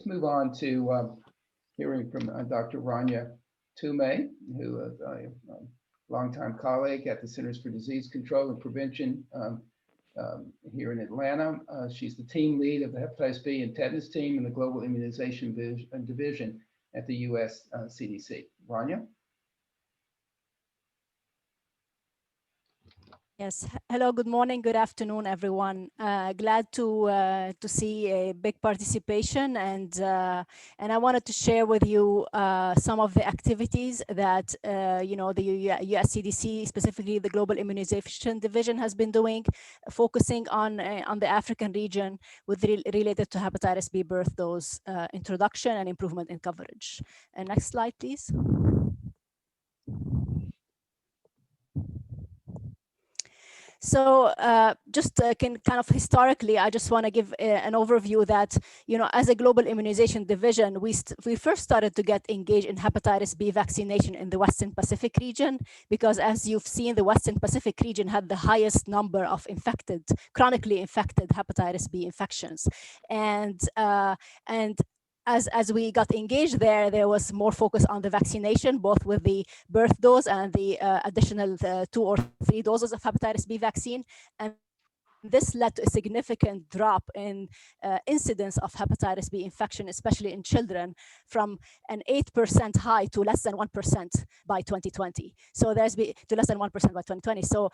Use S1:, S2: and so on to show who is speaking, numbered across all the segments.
S1: move on to hearing from Dr. Rania Tohme, who is a longtime colleague at the Centers for Disease Control and Prevention here in Atlanta. She's the team lead of the Hepatitis B and Tetanus team in the Global Immunization Division at the US CDC. Rania?
S2: Yes. Hello. Good morning. Good afternoon, everyone. Glad to see a big participation, and I wanted to share with you some of the activities that the US CDC, specifically the Global Immunization Division, has been doing, focusing on the African region related to hepatitis B birth dose introduction and improvement in coverage. Next slide, please. So just kind of historically, I just want to give an overview that, as a global immunization division, we first started to get engaged in hepatitis B vaccination in the Western Pacific region, because as you've seen, the Western Pacific region had the highest number of chronically infected hepatitis B infections. And as we got engaged there was more focus on the vaccination, both with the birth dose and the additional 2 or 3 doses of hepatitis B vaccine. And this led to a significant drop in incidence of hepatitis B infection, especially in children, from an 8% high to less than 1% by 2020. So to less than 1% by 2020. So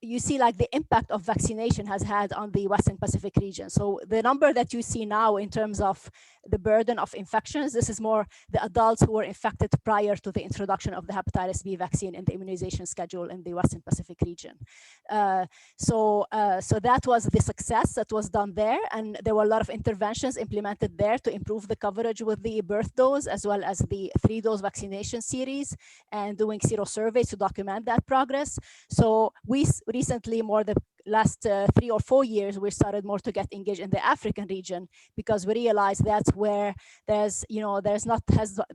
S2: you see, like, the impact of vaccination has had on the Western Pacific region. So the number that you see now in terms of the burden of infections, this is more the adults who were infected prior to the introduction of the hepatitis B vaccine in the immunization schedule in the Western Pacific region. So that was the success that was done there, and there were a lot of interventions implemented there to improve the coverage with the birth dose, as well as the 3-dose vaccination series, and doing sero surveys to document that progress. So we recently, the last 3 or 4 years, we started more to get engaged in the African region, because we realized that's where there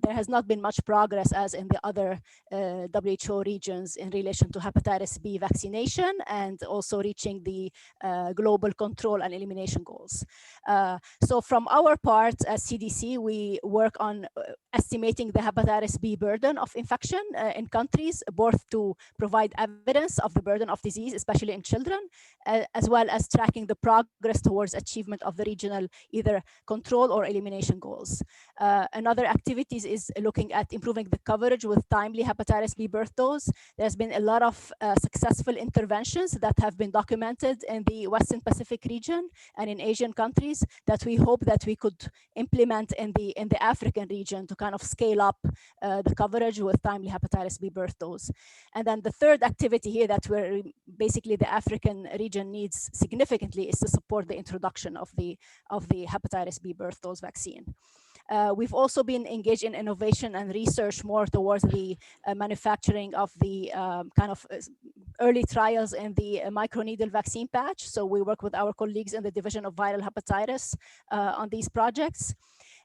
S2: has not been much progress as in the other WHO regions in relation to hepatitis B vaccination, and also reaching the global control and elimination goals. So from our part as CDC, we work on estimating the hepatitis B burden of infection in countries, both to provide evidence of the burden of disease, especially in children, as well as tracking the progress towards achievement of the regional either control or elimination goals. Another activities is looking at improving the coverage with timely hepatitis B birth dose. There's been a lot of successful interventions that have been documented in the Western Pacific region and in Asian countries that we hope that we could implement in the African region to kind of scale up the coverage with timely hepatitis B birth dose. And then the third activity here that we're basically the African region needs significantly is to support the introduction of the hepatitis B birth dose vaccine. We've also been engaged in innovation and research more towards the manufacturing of the kind of early trials in the microneedle vaccine patch. So we work with our colleagues in the Division of Viral Hepatitis on these projects.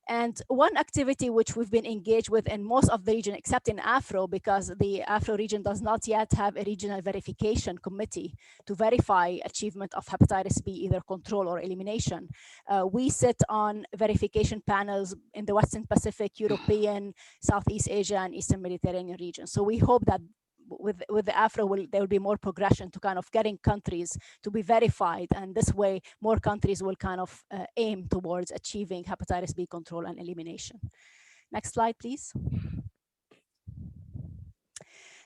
S2: And one activity which we've been engaged with in most of the region, except in Afro, because the Afro region does not yet have a regional verification committee to verify achievement of hepatitis B, either control or elimination. We sit on verification panels in the Western Pacific, European, Southeast Asia, and Eastern Mediterranean region. So we hope that with the Afro, there will be more progression to kind of getting countries to be verified, and this way more countries will kind of aim towards achieving hepatitis B control and elimination. Next slide, please.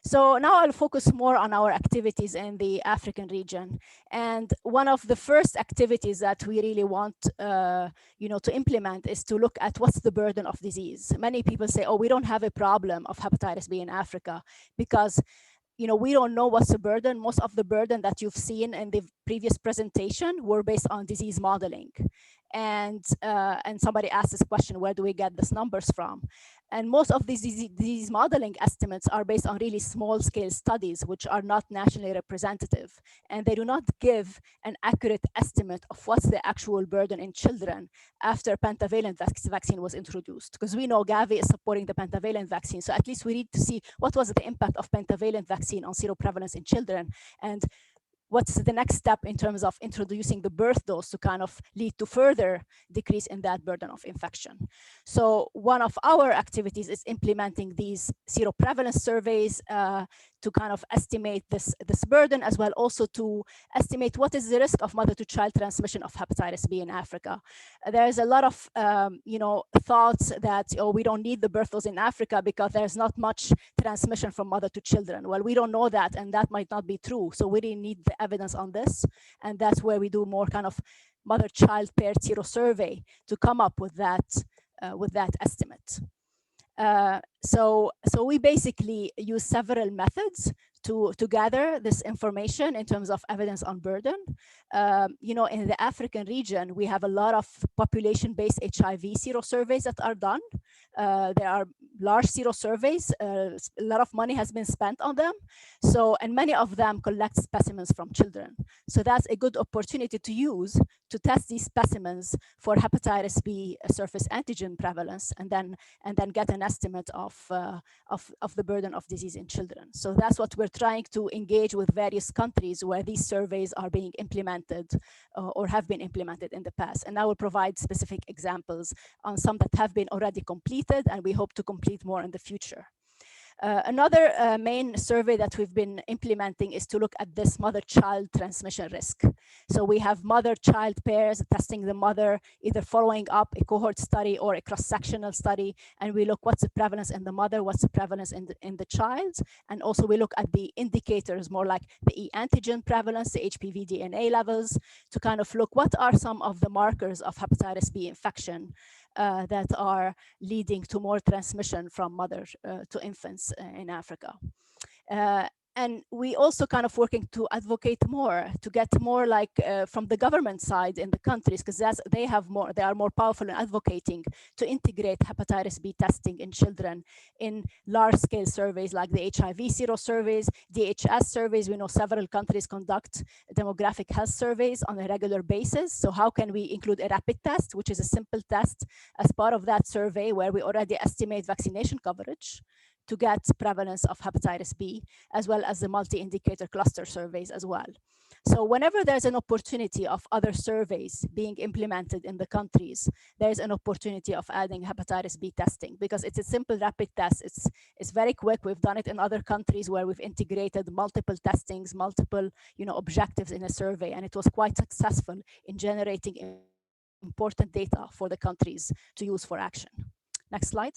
S2: So now I'll focus more on our activities in the African region. And one of the first activities that we really want to implement is to look at what's the burden of disease. Many people say, oh, we don't have a problem of hepatitis B in Africa because we don't know what's the burden. Most of the burden that you've seen in the previous presentation were based on disease modeling. And somebody asked this question, where do we get these numbers from? And most of these disease modeling estimates are based on really small scale studies, which are not nationally representative. And they do not give an accurate estimate of what's the actual burden in children after pentavalent vaccine was introduced. Because we know Gavi is supporting the pentavalent vaccine. So at least we need to see what was the impact of pentavalent vaccine on seroprevalence in children. And what's the next step in terms of introducing the birth dose to kind of lead to further decrease in that burden of infection. So one of our activities is implementing these seroprevalence surveys to kind of estimate this burden, as well also to estimate what is the risk of mother-to-child transmission of hepatitis B in Africa. There's a lot of thoughts that, oh, we don't need the birth dose in Africa because there's not much transmission from mother to children. Well, we don't know that, and that might not be true. So we really need the evidence on this, and that's where we do more kind of mother-child paired serosurvey to come up with that estimate. So we basically use several methods to gather this information in terms of evidence on burden. In the African region, we have a lot of population-based HIV serosurveys that are done. There are large serosurveys. A lot of money has been spent on them. And many of them collect specimens from children. So that's a good opportunity to use to test these specimens for hepatitis B surface antigen prevalence, and then get an estimate of the burden of disease in children. So that's what we're trying to engage with various countries where these surveys are being implemented or have been implemented in the past. And I will provide specific examples on some that have been already completed, and we hope to complete more in the future. Another main survey that we've been implementing is to look at this mother-child transmission risk. So we have mother-child pairs testing the mother, either following up a cohort study or a cross-sectional study, and we look what's the prevalence in the mother, what's the prevalence in the child, and also we look at the indicators more like the e-antigen prevalence, the HPV DNA levels, to kind of look what are some of the markers of hepatitis B infection that are leading to more transmission from mother to infants in Africa. And we also kind of working to advocate more, to get more like from the government side in the countries, because they are more powerful in advocating to integrate hepatitis B testing in children in large scale surveys like the HIV serosurveys, DHS surveys. We know several countries conduct demographic health surveys on a regular basis. So how can we include a rapid test, which is a simple test, as part of that survey where we already estimate vaccination coverage to get prevalence of hepatitis B, as well as the multi-indicator cluster surveys as well. So whenever there's an opportunity of other surveys being implemented in the countries, there's an opportunity of adding hepatitis B testing, because it's a simple rapid test. It's very quick. We've done it in other countries where we've integrated multiple testings, multiple objectives in a survey, and it was quite successful in generating important data for the countries to use for action. Next slide.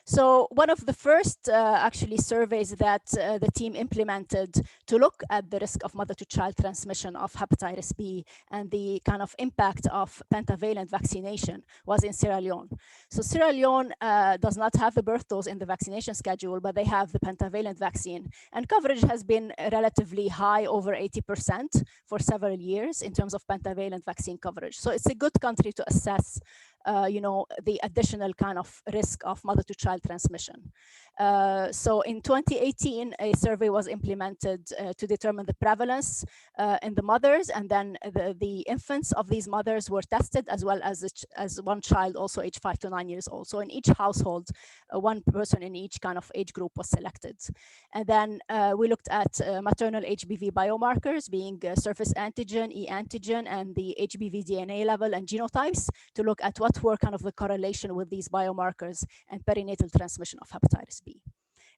S2: So one of the first actually surveys that the team implemented to look at the risk of mother-to-child transmission of hepatitis B and the kind of impact of pentavalent vaccination was in Sierra Leone. So Sierra Leone does not have the birth dose in the vaccination schedule, but they have the pentavalent vaccine. And coverage has been relatively high, over 80% for several years in terms of pentavalent vaccine coverage. So it's a good country to assess the additional kind of risk of mother-to-child transmission. So in 2018, a survey was implemented to determine the prevalence in the mothers, and then the infants of these mothers were tested, as well as one child also aged 5 to 9 years old. So in each household, one person in each kind of age group was selected. And then we looked at maternal HBV biomarkers, being surface antigen, e-antigen, and the HBV DNA level and genotypes, to look at what were kind of the correlation with these biomarkers and perinatal transmission of hepatitis B.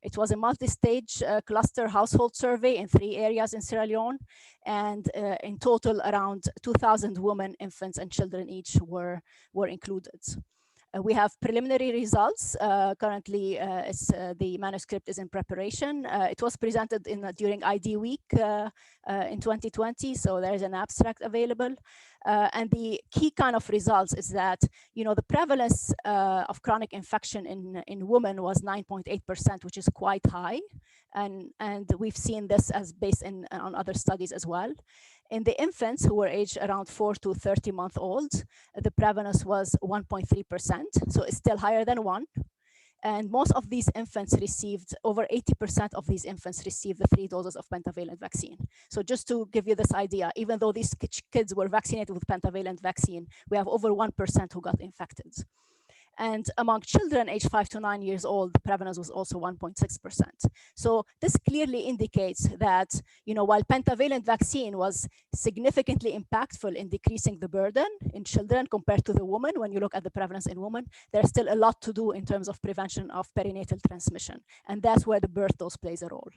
S2: It was a multi-stage cluster household survey in 3 areas in Sierra Leone, and in total around 2,000 women, infants, and children each were included. We have preliminary results. Currently, the manuscript is in preparation. It was presented during ID Week in 2020, so there is an abstract available. And the key kind of results is that, the prevalence of chronic infection in women was 9.8%, which is quite high. And we've seen this as based on other studies as well. In the infants who were aged around 4 to 30 months old, the prevalence was 1.3%, so it's still higher than 1. And most of these infants received, over 80% of these infants received the 3 doses of pentavalent vaccine. So just to give you this idea, even though these kids were vaccinated with pentavalent vaccine, we have over 1% who got infected. And among children aged 5 to 9 years old, the prevalence was also 1.6%. So this clearly indicates that, while pentavalent vaccine was significantly impactful in decreasing the burden in children compared to the woman, when you look at the prevalence in women, there's still a lot to do in terms of prevention of perinatal transmission. And that's where the birth dose plays a role.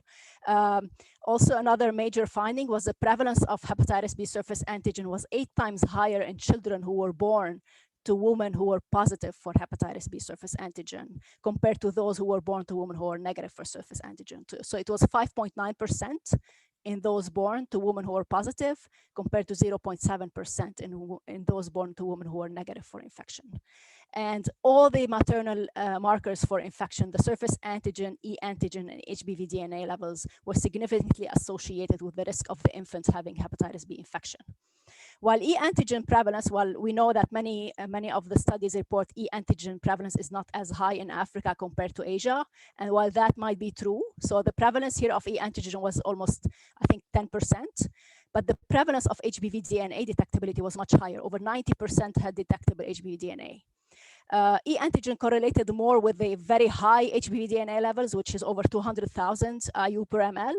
S2: Also, another major finding was the prevalence of hepatitis B surface antigen was 8 times higher in children who were born to women who were positive for hepatitis B surface antigen compared to those who were born to women who were negative for surface antigen too. So it was 5.9% in those born to women who were positive compared to 0.7% in those born to women who were negative for infection. And all the maternal markers for infection, the surface antigen, E antigen, and HBV DNA levels were significantly associated with the risk of the infant having hepatitis B infection. While E antigen prevalence, while we know that many of the studies report E antigen prevalence is not as high in Africa compared to Asia, and while that might be true, so the prevalence here of E antigen was almost, I think, 10%, but the prevalence of HBV DNA detectability was much higher. Over 90% had detectable HBV DNA. E antigen correlated more with the very high HBV DNA levels, which is over 200,000 IU per ml.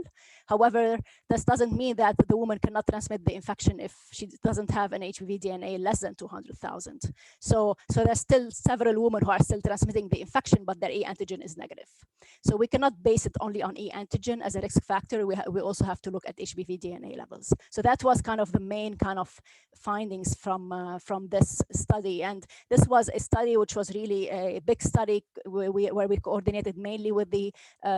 S2: However, this doesn't mean that the woman cannot transmit the infection if she doesn't have an HBV DNA less than 200,000. So there's still several women who are still transmitting the infection, but their E antigen is negative. So we cannot base it only on E antigen as a risk factor. We also have to look at HBV DNA levels. So that was kind of the main kind of findings from this study. And this was a study which was really a big study where we coordinated mainly with the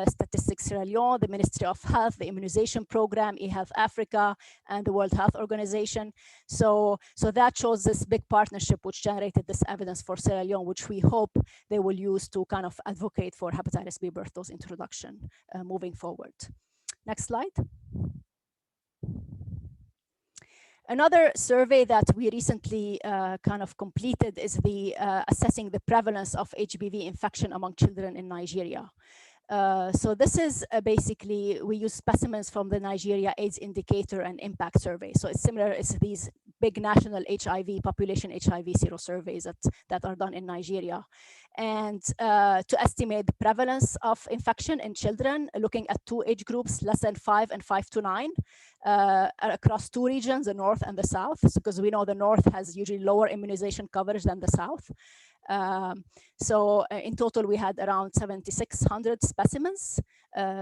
S2: Statistics Sierra Leone, the Ministry of Health, the Immunization Program, eHealth Africa, and the World Health Organization. So that shows this big partnership which generated this evidence for Sierra Leone, which we hope they will use to kind of advocate for hepatitis B birth dose introduction moving forward. Next slide. Another survey that we recently kind of completed is the assessing the prevalence of HBV infection among children in Nigeria. So this is basically, we use specimens from the Nigeria AIDS Indicator and Impact Survey. So it's similar, it's these big national HIV, population HIV sero surveys that are done in Nigeria. And to estimate the prevalence of infection in children, looking at 2 age groups, less than 5 and 5 to 9, across 2 regions, the North and the South, because we know the North has usually lower immunization coverage than the South. So in total, we had around 7,600 specimens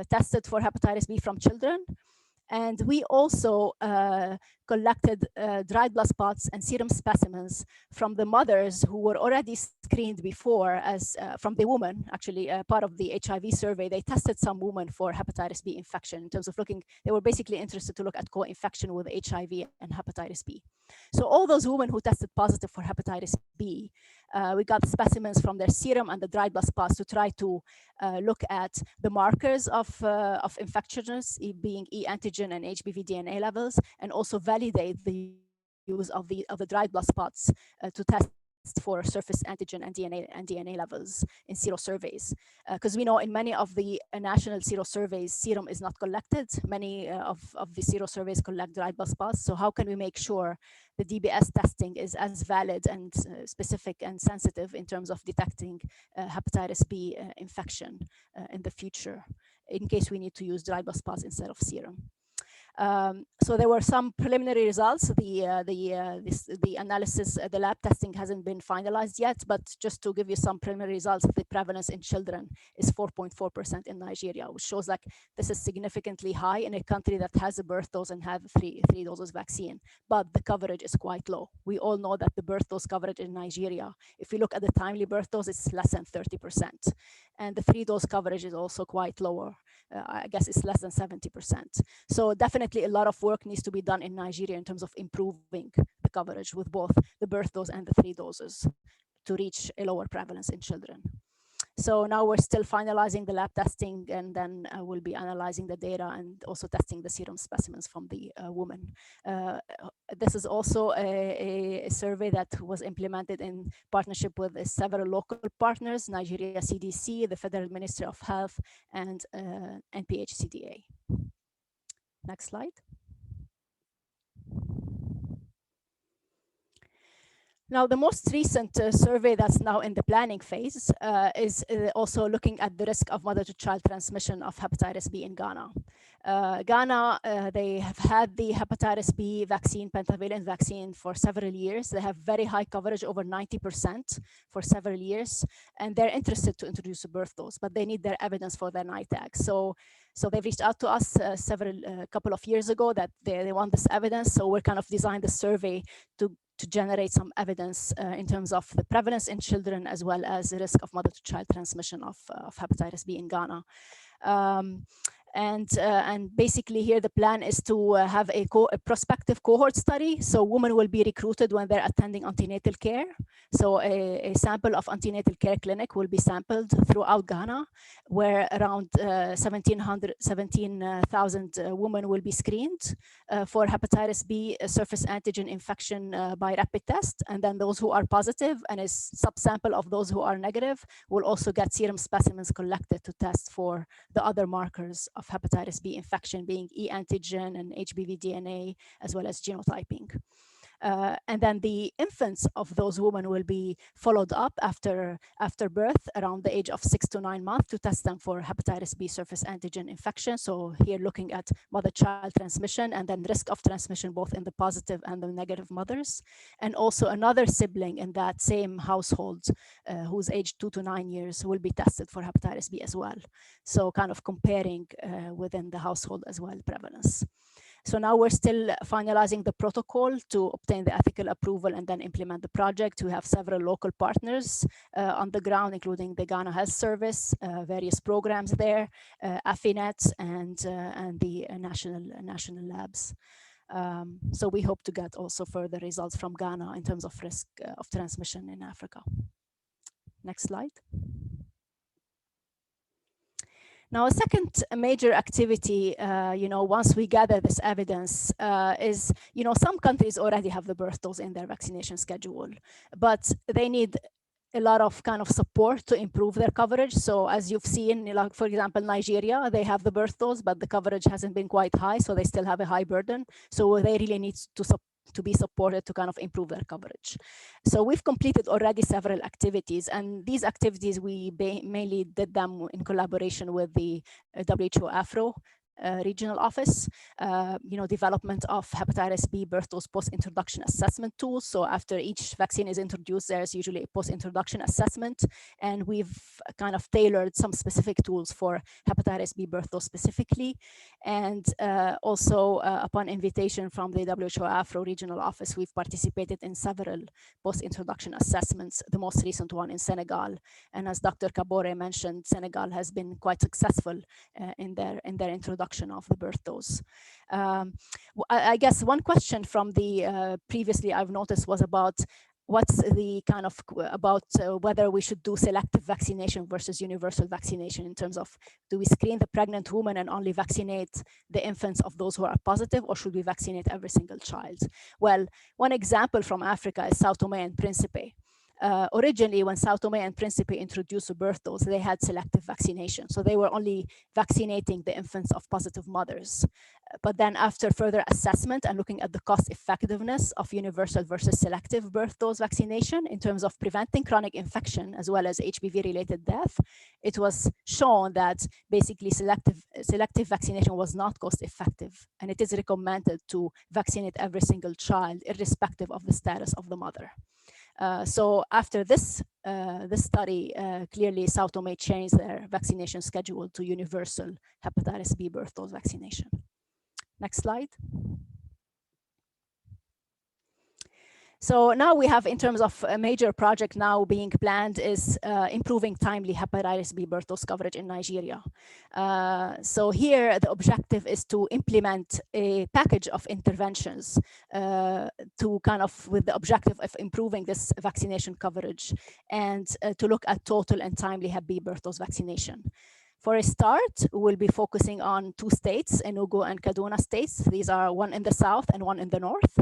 S2: tested for hepatitis B from children. And we also collected dried blood spots and serum specimens from the mothers who were already screened before as from the woman, actually part of the HIV survey. They tested some women for hepatitis B infection in terms of looking, they were basically interested to look at co-infection with HIV and hepatitis B. So all those women who tested positive for hepatitis B, we got specimens from their serum and the dried blood spots to try to look at the markers of infectiousness, being E antigen and HBV DNA levels, and also validate the use of the dried blood spots to test for surface antigen and DNA levels in sero surveys. Because we know in many of the national sero surveys, serum is not collected. Many of the sero surveys collect dried blood spots. So how can we make sure the DBS testing is as valid and specific and sensitive in terms of detecting hepatitis B infection in the future, in case we need to use dried blood spots instead of serum. So there were some preliminary results. The analysis, the lab testing hasn't been finalized yet, but just to give you some preliminary results, the prevalence in children is 4.4% in Nigeria, which shows like this is significantly high in a country that has a birth dose and have three doses vaccine, but the coverage is quite low. We all know that the birth dose coverage in Nigeria, if you look at the timely birth dose, it's less than 30%. And the 3-dose coverage is also quite lower. I guess it's less than 70%. So definitely a lot of work needs to be done in Nigeria in terms of improving the coverage with both the birth dose and the 3 doses to reach a lower prevalence in children. So now we're still finalizing the lab testing, and then we'll be analyzing the data and also testing the serum specimens from the woman. This is also a survey that was implemented in partnership with several local partners, Nigeria CDC, the Federal Ministry of Health, and NPHCDA. Next slide. Now, the most recent survey that's now in the planning phase is also looking at the risk of mother-to-child transmission of hepatitis B in Ghana. Ghana, they have had the hepatitis B vaccine, pentavalent vaccine, for several years. They have very high coverage, over 90% for several years, and they're interested to introduce a birth dose, but they need their evidence for their NITAG. So they've reached out to us a couple of years ago that they want this evidence. So we're kind of designed the survey to generate some evidence in terms of the prevalence in children, as well as the risk of mother-to-child transmission of hepatitis B in Ghana. And basically here the plan is to have a prospective cohort study. So women will be recruited when they're attending antenatal care. So a sample of antenatal care clinic will be sampled throughout Ghana, where around 17,000 women will be screened for hepatitis B surface antigen infection by rapid test. And then those who are positive and a subsample of those who are negative will also get serum specimens collected to test for the other markers of hepatitis B infection, being e antigen and HBV DNA, as well as genotyping. And then the infants of those women will be followed up after birth around the age of 6 to 9 months to test them for hepatitis B surface antigen infection. So here looking at mother-child transmission and then risk of transmission both in the positive and the negative mothers. And also another sibling in that same household who's aged 2 to 9 years will be tested for hepatitis B as well. So kind of comparing within the household as well prevalence. So now we're still finalizing the protocol to obtain the ethical approval and then implement the project. We have several local partners on the ground, including the Ghana Health Service, various programs there, Affinet, and the national labs. So we hope to get also further results from Ghana in terms of risk of transmission in Africa. Next slide. Now, a second major activity, once we gather this evidence is, some countries already have the birth dose in their vaccination schedule, but they need a lot of kind of support to improve their coverage. So as you've seen, like for example, Nigeria, they have the birth dose, but the coverage hasn't been quite high, so they still have a high burden. So they really need to be supported to kind of improve their coverage. So we've completed already several activities, and these activities we mainly did them in collaboration with the WHO Afro regional office, development of hepatitis B birth dose post-introduction assessment tools. So after each vaccine is introduced, there's usually a post-introduction assessment, and we've kind of tailored some specific tools for hepatitis B birth dose specifically. And also upon invitation from the WHO Afro regional office, we've participated in several post-introduction assessments, the most recent one in Senegal. And as Dr. Kabore mentioned, Senegal has been quite successful in their introduction of the birth dose. I guess one question from the previously I've noticed was about what's the kind of about whether we should do selective vaccination versus universal vaccination in terms of, do we screen the pregnant woman and only vaccinate the infants of those who are positive, or should we vaccinate every single child? Well, one example from Africa is Sao Tome and Principe. Originally, when Sao Tome and Principe introduced a birth dose, they had selective vaccination. So they were only vaccinating the infants of positive mothers. But then after further assessment and looking at the cost effectiveness of universal versus selective birth dose vaccination in terms of preventing chronic infection as well as HPV-related death, it was shown that basically selective vaccination was not cost effective. And it is recommended to vaccinate every single child irrespective of the status of the mother. So after this study, clearly Sao Tome changed their vaccination schedule to universal hepatitis B birth dose vaccination. Next slide. So now we have, in terms of a major project now being planned, is improving timely hepatitis B birth dose coverage in Nigeria. So here the objective is to implement a package of interventions to kind of, with the objective of improving this vaccination coverage and to look at total and timely Hep B birth dose vaccination. For a start, we'll be focusing on 2 states, Enugu and Kaduna states. These are one in the south and one in the north.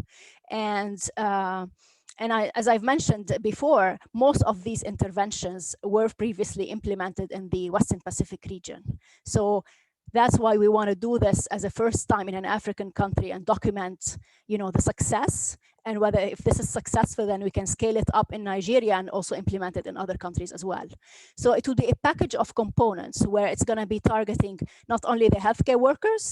S2: And as I've mentioned before, most of these interventions were previously implemented in the Western Pacific region. So that's why we want to do this as a first time in an African country and document, the success and whether if this is successful, then we can scale it up in Nigeria and also implement it in other countries as well. So it will be a package of components where it's going to be targeting not only the healthcare workers,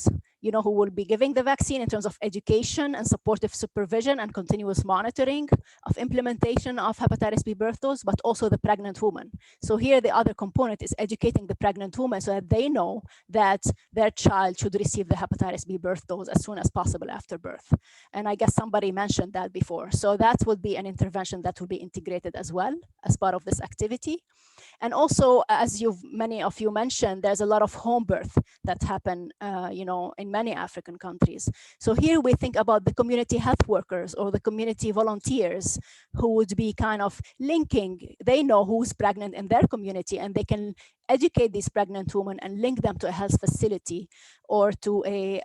S2: who will be giving the vaccine in terms of education and supportive supervision and continuous monitoring of implementation of hepatitis B birth dose, but also the pregnant woman. So here the other component is educating the pregnant woman so that they know that their child should receive the hepatitis B birth dose as soon as possible after birth. And I guess somebody mentioned that before. So that would be an intervention that will be integrated as well as part of this activity. And also, as many of you mentioned, there's a lot of home birth that happen, in many African countries. So here we think about the community health workers or the community volunteers who would be kind of linking. They know who's pregnant in their community, and they can educate these pregnant women and link them to a health facility or to a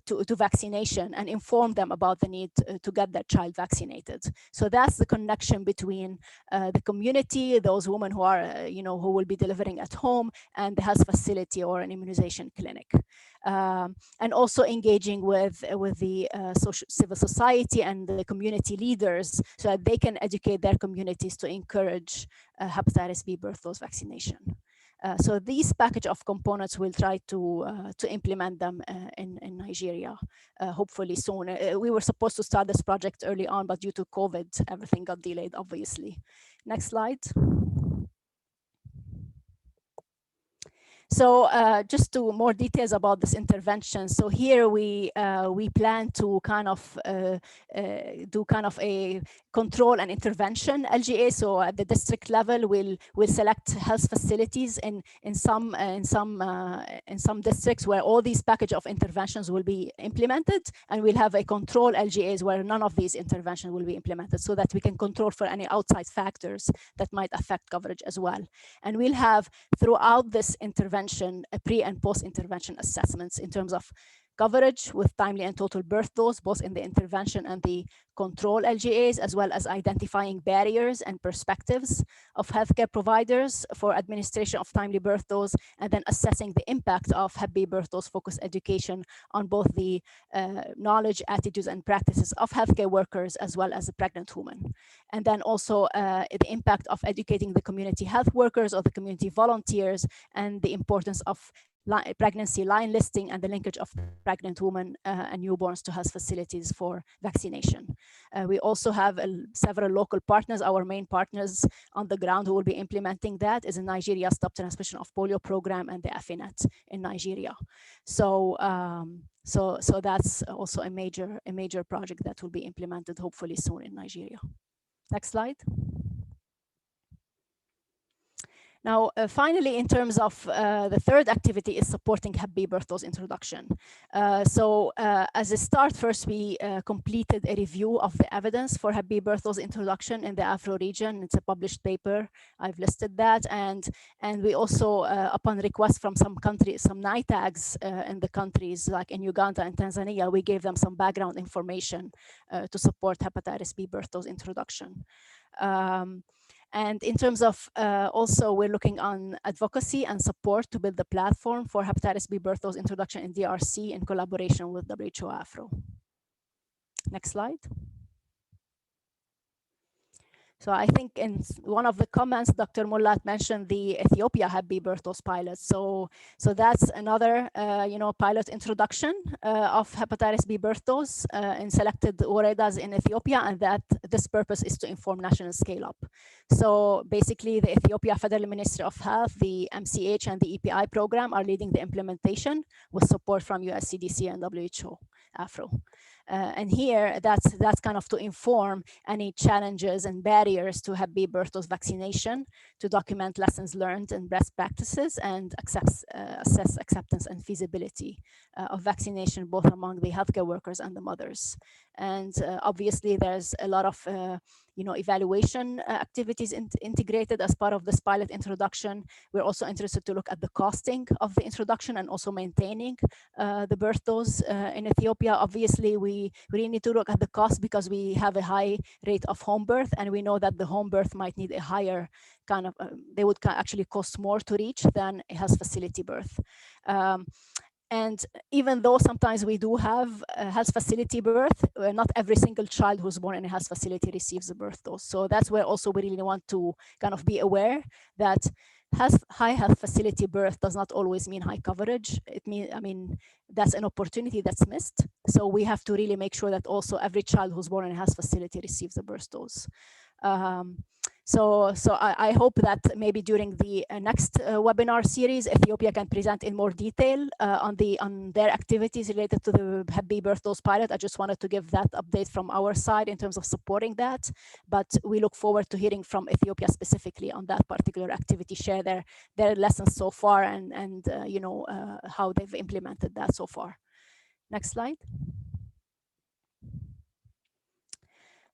S2: to vaccination and inform them about the need to get their child vaccinated. So that's the connection between the community, those women who are, who will be delivering at home, and the health facility or an immunization clinic. And also engaging with the civil society and the community leaders so that they can educate their communities to encourage hepatitis B birth dose vaccination. So these package of components, we'll try to implement them in Nigeria, hopefully soon. We were supposed to start this project early on, but due to COVID, everything got delayed, obviously. Next slide. So just to more details about this intervention. So here we plan to kind of do kind of a control and intervention LGA. So at the district level, we'll select health facilities in some districts where all these package of interventions will be implemented, and we'll have a control LGAs where none of these interventions will be implemented, so that we can control for any outside factors that might affect coverage as well. And we'll have throughout this intervention a pre and post intervention assessments in terms of coverage with timely and total birth dose, both in the intervention and the control LGAs, as well as identifying barriers and perspectives of healthcare providers for administration of timely birth dose, and then assessing the impact of Hep B birth dose focused education on both the knowledge, attitudes, and practices of healthcare workers, as well as the pregnant woman. And then also the impact of educating the community health workers or the community volunteers, and the importance of pregnancy line listing and the linkage of pregnant women and newborns to health facilities for vaccination. We also have several local partners. Our main partners on the ground who will be implementing that is in Nigeria Stop Transmission of Polio program and the AFINET in Nigeria. So so that's also a major project that will be implemented hopefully soon in Nigeria. Next slide. Now, finally, in terms of the third activity is supporting Hep B birth dose introduction. So as a start, first we completed a review of the evidence for Hep B birth dose introduction in the Afro region. It's a published paper. I've listed that. And we also, upon request from some countries, some NITAGs in the countries, like in Uganda and Tanzania, we gave them some background information to support hepatitis B birth dose introduction. And in terms of also, we're looking on advocacy and support to build the platform for hepatitis B birth dose introduction in DRC in collaboration with WHO Afro. Next slide. So I think in one of the comments, Dr. Mullat mentioned the Ethiopia Hep B birth dose pilot. So that's another, pilot introduction of hepatitis B birth dose in selected woredas in Ethiopia, and that this purpose is to inform national scale up. So basically, the Ethiopia Federal Ministry of Health, the MCH, and the EPI program are leading the implementation with support from US CDC and WHO Afro. And here, that's kind of to inform any challenges and barriers to Hep B birth dose vaccination, to document lessons learned and best practices, and assess acceptance and feasibility of vaccination, both among the healthcare workers and the mothers. And obviously, there's a lot of evaluation activities integrated as part of this pilot introduction. We're also interested to look at the costing of the introduction and also maintaining the birth dose in Ethiopia. Obviously, we really need to look at the cost because we have a high rate of home birth, and we know that the home birth might need a higher kind of, they would actually cost more to reach than a health facility birth. And even though sometimes we do have a health facility birth, not every single child who's born in a health facility receives a birth dose. So that's where also we really want to kind of be aware that high health facility birth does not always mean high coverage. I mean, that's an opportunity that's missed. So we have to really make sure that also every child who's born in a health facility receives a birth dose. So I hope that maybe during the next webinar series, Ethiopia can present in more detail on their activities related to the Hep B birth dose pilot. I just wanted to give that update from our side in terms of supporting that. But we look forward to hearing from Ethiopia specifically on that particular activity, share their lessons so far and you know, how they've implemented that so far. Next slide.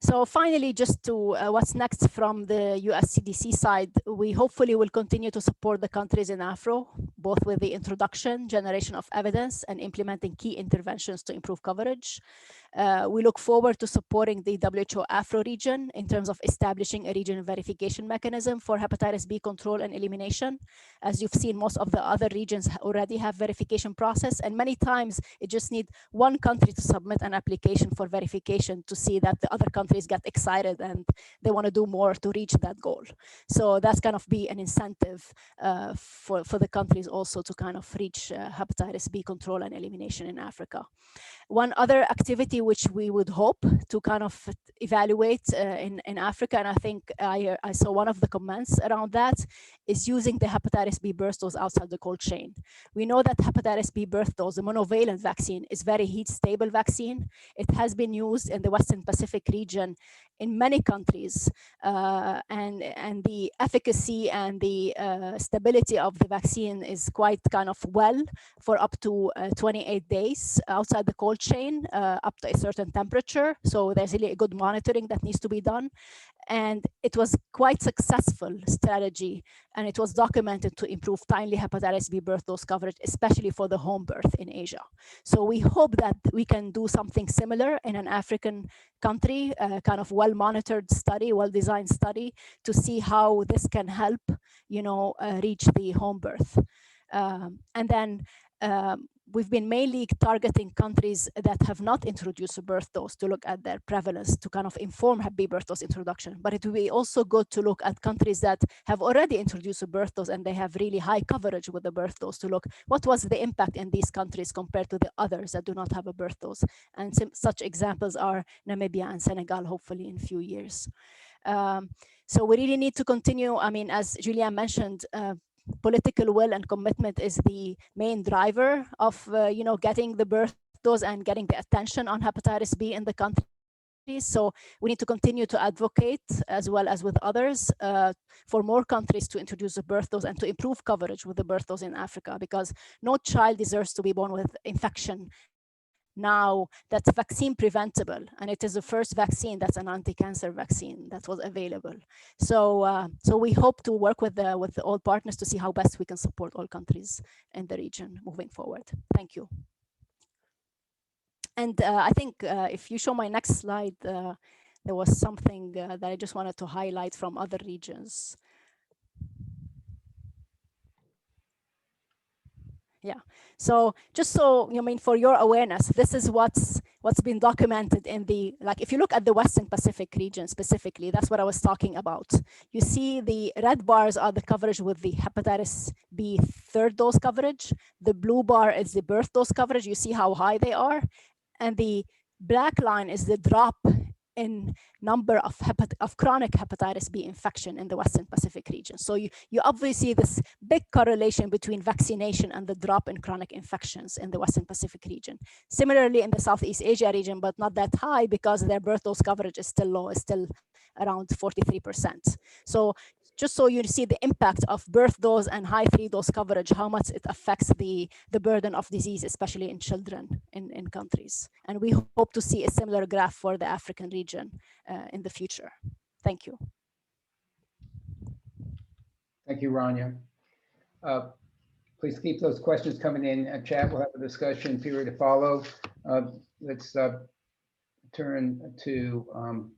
S2: So finally, just to what's next from the US CDC side, we hopefully will continue to support the countries in Afro, both with the introduction, generation of evidence, and implementing key interventions to improve coverage. We look forward to supporting the WHO Afro region in terms of establishing a regional verification mechanism for hepatitis B control and elimination. As you've seen, most of the other regions already have verification process, and many times it just needs one country to submit an application for verification to see that the other countries get excited and they want to do more to reach that goal. So that's kind of be an incentive for the countries also to kind of reach hepatitis B control and elimination in Africa. One other activity which we would hope to kind of evaluate in Africa, and I think I saw one of the comments around that, is using the hepatitis B birth dose outside the cold chain. We know that hepatitis B birth dose, the monovalent vaccine, is very heat stable vaccine. It has been used in the Western Pacific region in many countries, and the efficacy and the stability of the vaccine is quite kind of well for up to 28 days outside the cold chain, up to a certain temperature. So there's really a good monitoring that needs to be done. And it was quite successful strategy, and it was documented to improve timely hepatitis B birth dose coverage, especially for the home birth in Asia. So we hope that we can do something similar in an African country, kind of well-monitored study, well-designed study, to see how this can help, you know, reach the home birth. And then we've been mainly targeting countries that have not introduced a birth dose to look at their prevalence to kind of inform Hep B birth dose introduction. But it will be also good to look at countries that have already introduced a birth dose and they have really high coverage with the birth dose to look what was the impact in these countries compared to the others that do not have a birth dose. And such examples are Namibia and Senegal, hopefully in a few years. So we really need to continue. I mean, as Julian mentioned, political will and commitment is the main driver of you know, getting the birth dose and getting the attention on hepatitis B in the country. So we need to continue to advocate, as well as with others, for more countries to introduce a birth dose and to improve coverage with the birth dose in Africa, because no child deserves to be born with infection now that's vaccine preventable, and it is the first vaccine that's an anti-cancer vaccine that was available. So so we hope to work with all partners to see how best we can support all countries in the region moving forward. Thank you. And I think if you show my next slide, there was something that I just wanted to highlight from other regions. Yeah, so just so you mean for your awareness, this is what's been documented in the, like, if you look at the Western Pacific region specifically, that's what I was talking about. You see the red bars are the coverage with the hepatitis B third dose coverage. The blue bar is the birth dose coverage. You see how high they are. And the black line is the drop in number of chronic hepatitis B infection in the Western Pacific region. So you obviously see this big correlation between vaccination and the drop in chronic infections in the Western Pacific region. Similarly in the Southeast Asia region, but not that high because their birth dose coverage is still low, is still around 43%. So just so you see the impact of birth dose and high 3-dose coverage, how much it affects the burden of disease, especially in children in countries. And we hope to see a similar graph for the African region in the future. Thank you.
S1: Thank you, Rania. Please keep those questions coming in. Chat, we'll have a discussion period to follow. Let's turn to